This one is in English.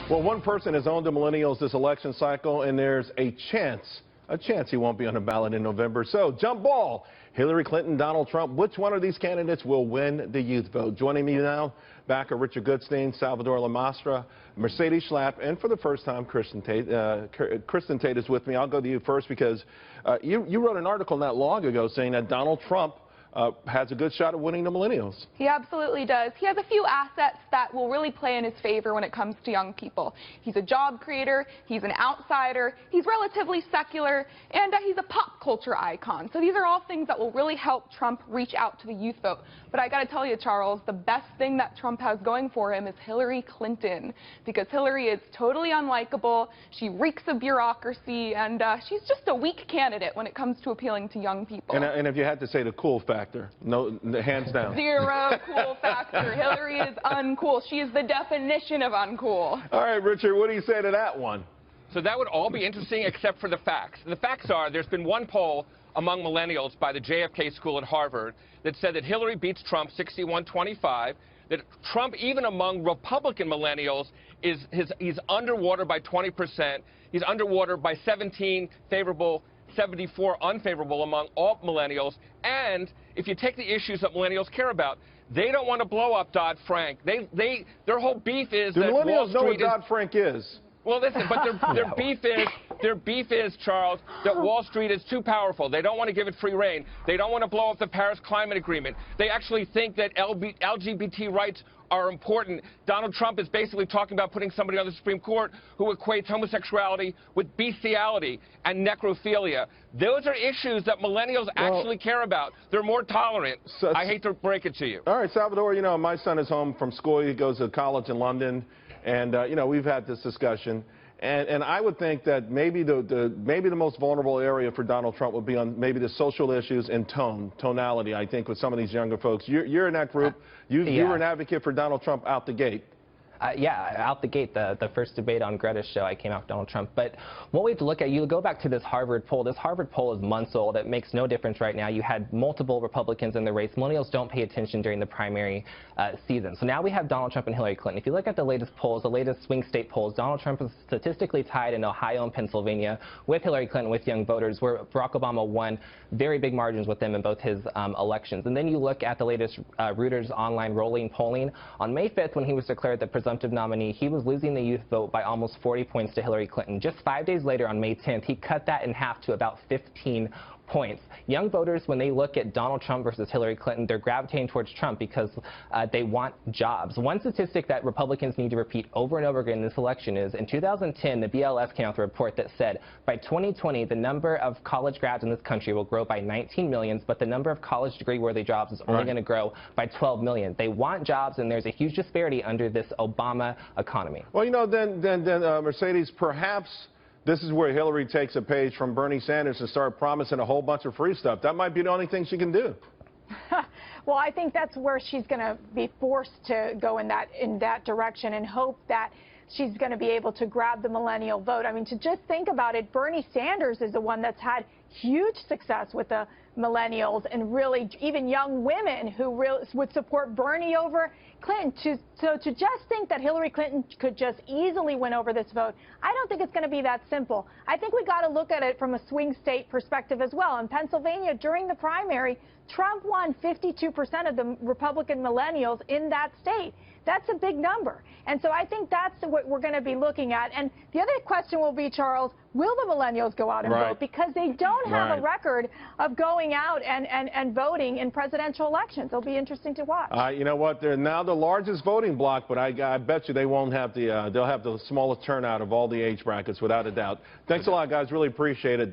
Well, one person has owned the millennials this election cycle, and there's a chance he won't be on the ballot in November. So, jump ball. Hillary Clinton, Donald Trump, which one of these candidates will win the youth vote? Joining me now, backer Richard Goodstein, Salvator Mastra, Mercedes Schlapp, and for the first time, Kristin Tate. Kristin Tate is with me. I'll go to you first because you wrote an article not long ago saying that Donald Trump has a good shot at winning the millennials. He absolutely does. He has a few assets that will really play in his favor when it comes to young people. He's a job creator, he's an outsider, he's relatively secular, and he's a pop culture icon. So these are all things that will really help Trump reach out to the youth vote. But I got to tell you, Charles, the best thing that Trump has going for him is Hillary Clinton, because Hillary is totally unlikable, she reeks of bureaucracy, and she's just a weak candidate when it comes to appealing to young people. And if you had to say the cool factor, no, hands down. Zero cool factor. Hillary is uncool. She is the definition of uncool. All right, Richard, what do you say to that one? So that would all be interesting except for the facts. The facts are there's been one poll among millennials by the JFK School at Harvard that said that Hillary beats Trump 61-25, that Trump, even among Republican millennials, he's underwater by 20%. He's underwater by 17 favorable, 74 unfavorable among all millennials. And if you take the issues that millennials care about, they don't want to blow up Dodd-Frank. Their whole beef is that Wall Street millennials know what Dodd-Frank is? Well, listen, but their beef is, Charles, that Wall Street is too powerful. They don't want to give it free rein. They don't want to blow up the Paris Climate Agreement. They actually think that LGBT rights are important. Donald Trump is basically talking about putting somebody on the Supreme Court who equates homosexuality with bestiality and necrophilia. Those are issues that millennials actually care about. They're more tolerant. I hate to break it to you. All right, Salvador, you know, my son is home from school. He goes to college in London. And, you know, we've had this discussion. And I would think that maybe the most vulnerable area for Donald Trump would be on maybe the social issues and tonality, I think, with some of these younger folks. You're in that group. You were an advocate for Donald Trump out the gate. Yeah, out the gate, the first debate on Greta's show, I came out Donald Trump. But what we have to look at, you go back to this Harvard poll. This Harvard poll is months old. It makes no difference right now. You had multiple Republicans in the race. Millennials don't pay attention during the primary season. So now we have Donald Trump and Hillary Clinton. If you look at the latest polls, the latest swing state polls, Donald Trump is statistically tied in Ohio and Pennsylvania with Hillary Clinton, with young voters, where Barack Obama won very big margins with them in both his elections. And then you look at the latest Reuters online rolling polling. On May 5th, when he was declared the presumptive nominee, he was losing the youth vote by almost 40 points to Hillary Clinton. Just 5 days later, on May 10th, he cut that in half to about 15 points. Young voters, when they look at Donald Trump versus Hillary Clinton, they're gravitating towards Trump because they want jobs. One statistic that Republicans need to repeat over and over again in this election is, in 2010, the BLS came out with a report that said by 2020, the number of college grads in this country will grow by 19 million, but the number of college degree-worthy jobs is only going to grow by 12 million. They want jobs, and there's a huge disparity under this Obama economy. Well, you know, then Mercedes, perhaps this is where Hillary takes a page from Bernie Sanders and start promising a whole bunch of free stuff. That might be the only thing she can do. Well, I think that's where she's going to be forced to go in that direction and hope that she's going to be able to grab the millennial vote. I mean, to just think about it, Bernie Sanders is the one that's had huge success with the millennials, and really even young women who really would support Bernie over Clinton. So to just think that Hillary Clinton could just easily win over this vote, I don't think it's going to be that simple. I think we got to look at it from a swing state perspective as well. In Pennsylvania, during the primary, Trump won 52% of the Republican millennials in that state. That's a big number. And so I think that's what we're going to be looking at. And the other question will be, Charles, will the millennials go out and vote? Because they don't have a record of going out and voting in presidential elections. It'll be interesting to watch. You know what? They're now the largest voting bloc, but I bet you they won't have they'll have the smallest turnout of all the age brackets, without a doubt. Thanks a lot, guys. Really appreciate it.